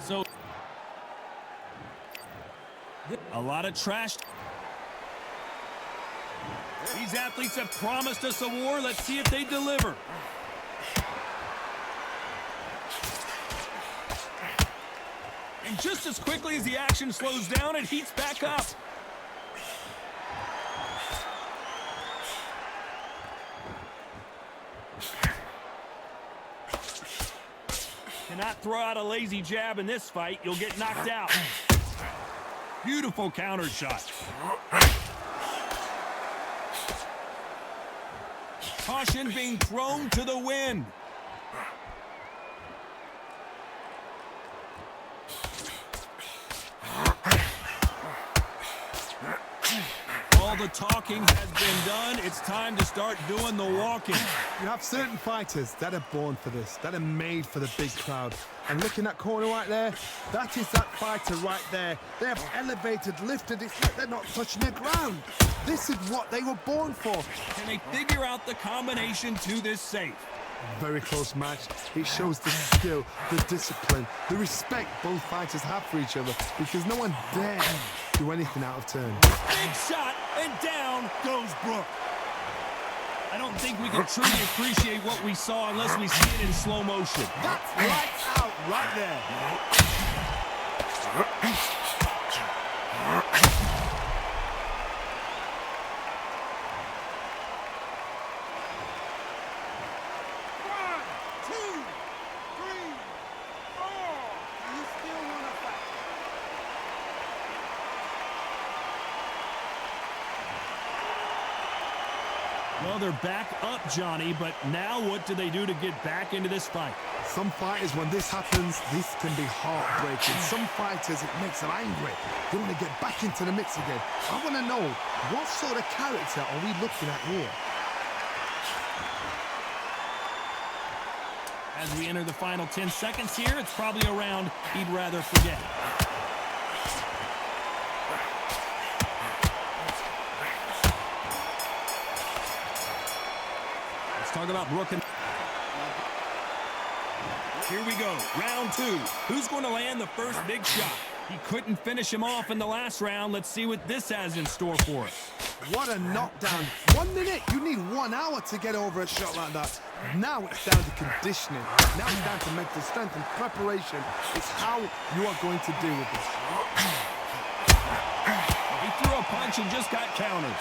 So, a lot of trash. These athletes have promised us a war. Let's see if they deliver. And just as quickly as the action slows down, it heats back up. Cannot throw out a lazy jab in this fight. You'll get knocked out. Beautiful counter shot. Caution being thrown to the wind. All the talking has been done. It's time to start doing the walking. You have certain fighters that are born for this, that are made for the big crowd. And looking at corner right there, that is that fighter right there. They have elevated, lifted, it's like they're not touching the ground. This is what they were born for. Can they figure out the combination to this safe? Very close match. It shows the skill, the discipline, the respect both fighters have for each other, because no one dares do anything out of turn. Big shot, and down goes Brook. I don't think we can truly appreciate what we saw unless we see it in slow motion. That's lights out right there. Well, they're back up, Johnny, but now what do they do to get back into this fight? Some fighters, when this happens, this can be heartbreaking. Some fighters, it makes them angry. They want to get back into the mix again. I want to know, what sort of character are we looking at here? As we enter the final 10 seconds here, it's probably a round he'd rather forget. Talk about Brook. Here we go, round two. Who's going to land the first big shot? He couldn't finish him off in the last round. Let's see what this has in store for us. What a knockdown. 1 minute, you need 1 hour to get over a shot like that. Now it's down to conditioning. Now it's down to mental strength and preparation. It's how you are going to deal with this. He threw a punch and just got countered.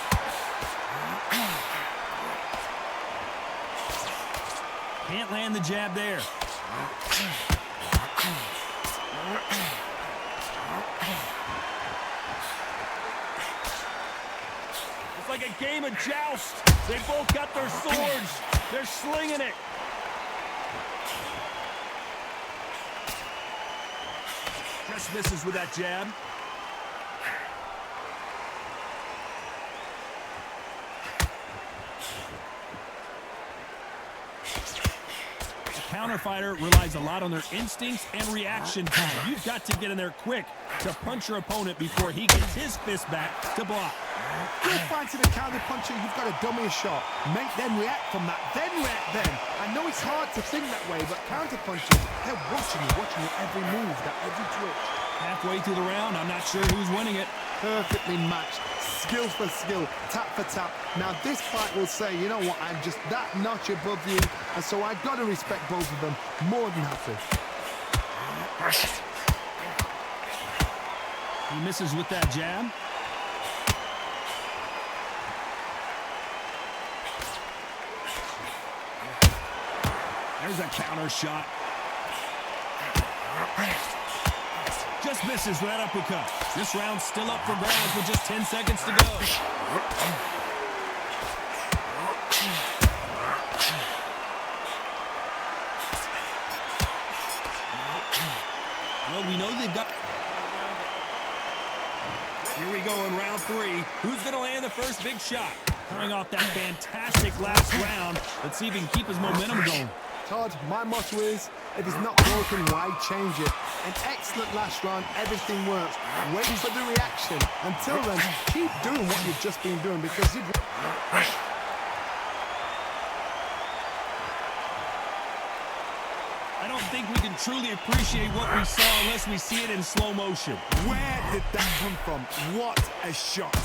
Can't land the jab there. It's like a game of joust. They both got their swords. They're slinging it. Just misses with that jab. Counter fighter relies a lot on their instincts and reaction time. You've got to get in there quick to punch your opponent before he gets his fist back to block. Good fight to the counter puncher, you've got to dummy a shot. Make them react from that, then react then. I know it's hard to think that way, but counter punchers, they're watching you every move, that every twitch. Halfway through the round, I'm not sure who's winning it. Perfectly matched, skill for skill, tap for tap. Now this fight will say, you know what, I'm just that notch above you, and so I've got to respect both of them more than happy. He misses with that jab. There's a counter shot. Just misses with that uppercut. This round's still up for grabs with just 10 seconds to go. Well, we know they've got... Here we go in round three. Who's going to land the first big shot? Coming off that fantastic last round. Let's see if he can keep his momentum going. Todd, my motto is, if it's not broken, why change it? An excellent last round, everything works. Wait for the reaction. Until then, keep doing what you've just been doing, because you've... I don't think we can wouldn't truly appreciate what we saw unless we see it in slow motion. Where did that come from? What a shot.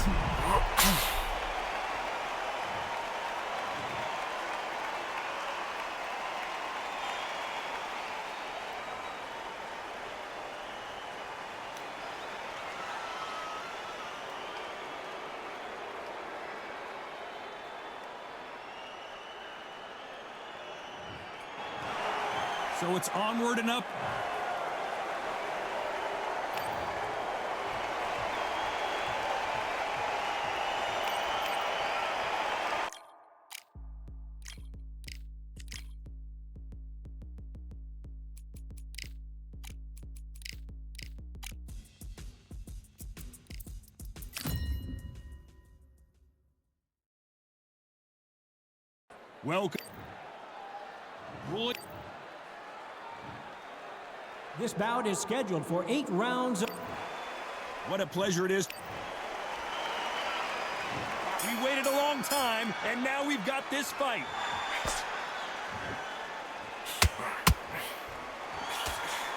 So it's onward and up. Welcome. Roll it. This bout is scheduled for 8 rounds. What a pleasure it is. We waited a long time, and now we've got this fight.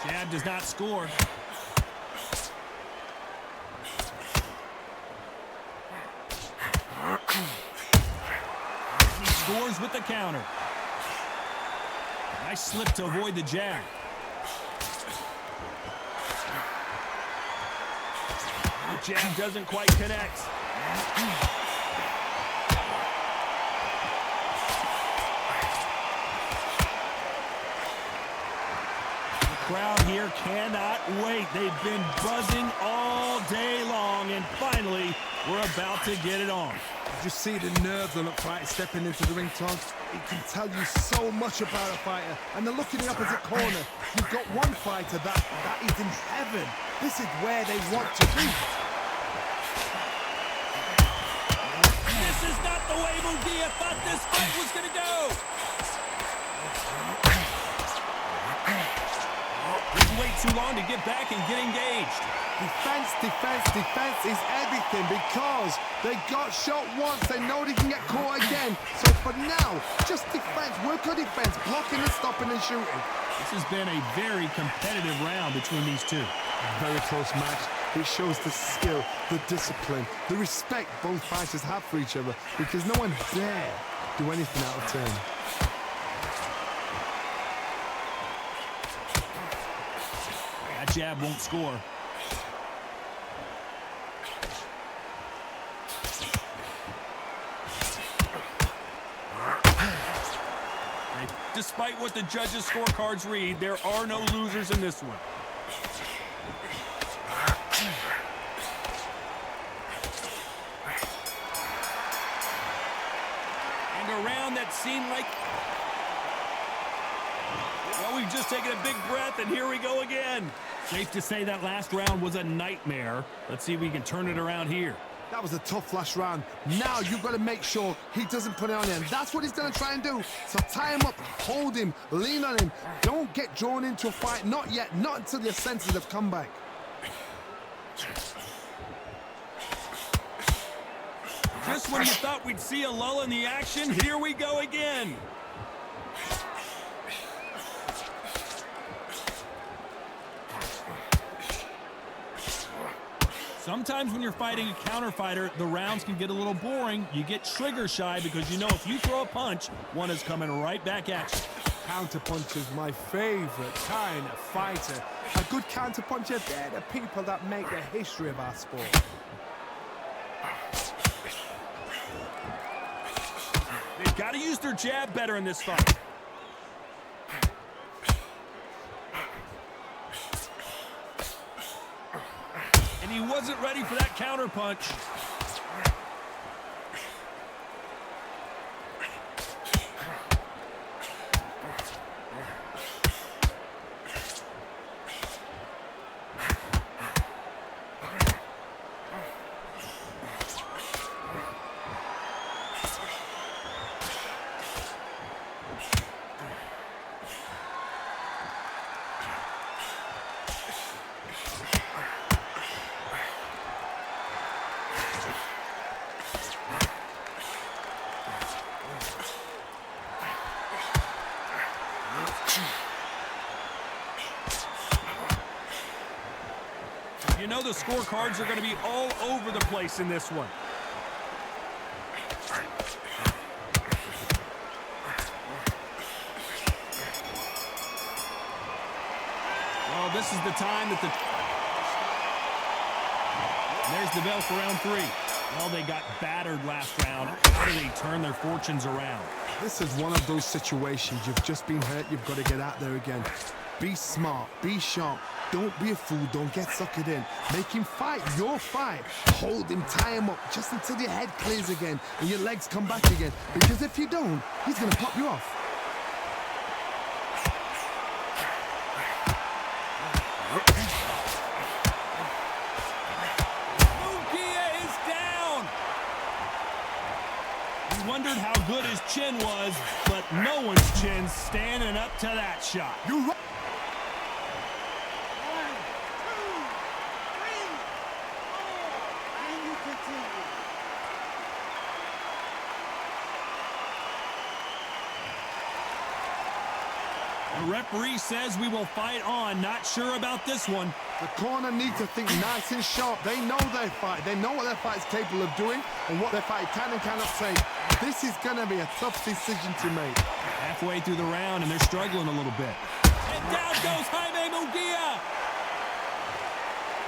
Jab does not score. He scores with the counter. Nice slip to avoid the jab. The jab doesn't quite connect. The crowd here cannot wait. They've been buzzing all day long, and finally, we're about to get it on. Did you see the nerves on a fight stepping into the ring, Tom? It can tell you so much about a fighter. And then look in the opposite corner. You've got one fighter that is in heaven. This is where they want to be. This is not the way Munguia thought this fight was going to go. Didn't wait too long to get back and get engaged. Defense, defense, defense is everything because they got shot once. They know they can get caught again. So for now, just defense, work on defense, blocking and stopping and shooting. This has been a very competitive round between these two. Very close match. It shows the skill, the discipline, the respect both fighters have for each other because no one dare do anything out of turn. That jab won't score. Despite what the judges' scorecards read, there are no losers in this one. And a round that seemed like... Well, we've just taken a big breath, and here we go again. Safe to say that last round was a nightmare. Let's see if we can turn it around here. That was a tough last round. Now you've got to make sure he doesn't put it on him. That's what he's going to try and do. So tie him up, hold him, lean on him. Don't get drawn into a fight. Not yet. Not until your senses have come back. Just when you thought we'd see a lull in the action, here we go again. Sometimes when you're fighting a counter fighter, the rounds can get a little boring. You get trigger shy because you know if you throw a punch, one is coming right back at you. Counter punch is my favorite kind of fighter. A good counter puncher, they're the people that make the history of our sport. They've got to use their jab better in this fight. And he wasn't ready for that counter punch. You know the scorecards are going to be all over the place in this one. Well, this is the time that There's the bell for round 3. Well, they got battered last round. How do they turn their fortunes around? This is one of those situations. You've just been hurt. You've got to get out there again. Be smart. Be sharp. Don't be a fool. Don't get suckered in. Make him fight your fight. Hold him. Tie him up just until your head clears again and your legs come back again. Because if you don't, he's going to pop you off. Wondered how good his chin was, but no one's chin's standing up to that shot. You're right. 1, 2, 3. The referee says we will fight on. Not sure about this one. The corner need to think nice and sharp. They know their fight. They know what their fight is capable of doing and what their fight can and cannot take. This is going to be a tough decision to make. Halfway through the round, and they're struggling a little bit. And down goes Jaime Munguia.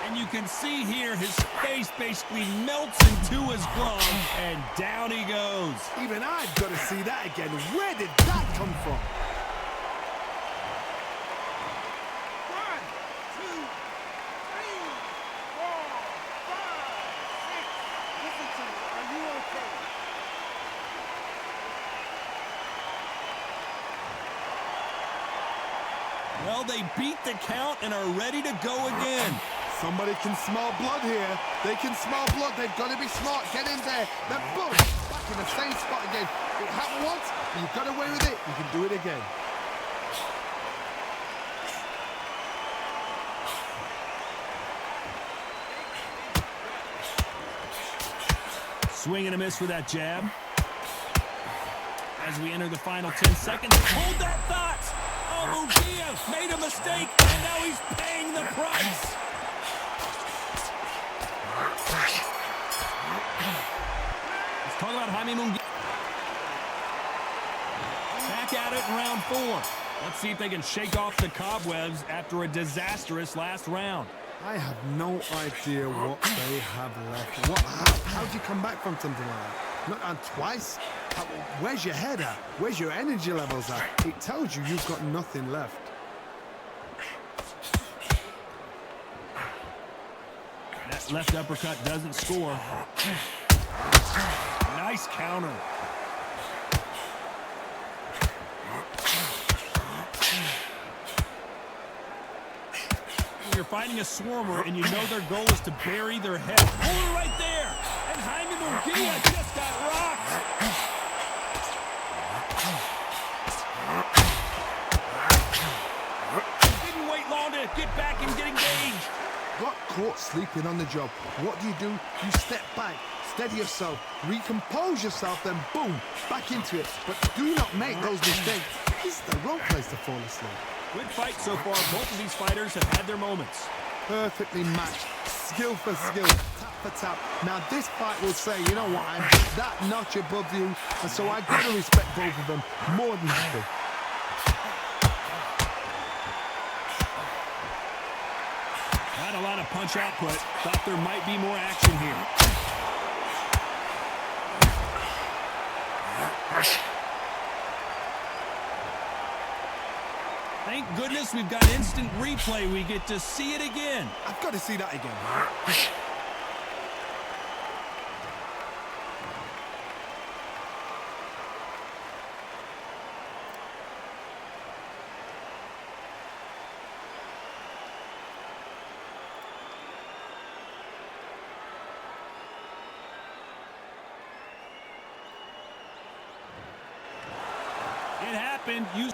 And you can see here his face basically melts into his glove, and down he goes. Even I've got to see that again. Where did that come from? 1, 2, 3, 4, 5, 6. Listen to me. Are you okay? Well, they beat the count and are ready to go again. Somebody can smell blood here. They can smell blood. They've got to be smart. Get in there. Then boom, back in the same spot again. It happened once. You got away with it. You can do it again. Swing and a miss for that jab. As we enter the final 10 seconds, hold that thought. Oh, Munguia made a mistake, and now he's paying the price. Let's talk about Jaime Munguia. Back at it in round 4. Let's see if they can shake off the cobwebs after a disastrous last round. I have no idea what they have left. How do you come back from something like that? Not on twice? Where's your head at? Where's your energy levels at? It tells you you've got nothing left. That left uppercut doesn't score. Nice counter. You're fighting a swarmer, and you know their goal is to bury their head. Hold it right there! And Jaime Munguia just got rocked! Didn't wait long to get back and get engaged. Got caught sleeping on the job. What do? You step back, steady yourself, recompose yourself, then boom, back into it. But do not make those mistakes. This is the wrong place to fall asleep. Good fight so far. Both of these fighters have had their moments. Perfectly matched, skill for skill, tap for tap. Now this fight will say, you know what, I'm that notch above you, and so I've got to respect both of them more than happy. Not a lot of punch output. Thought there might be more action here. Thank goodness we've got instant replay. We get to see it again. I've got to see that again. It happened. You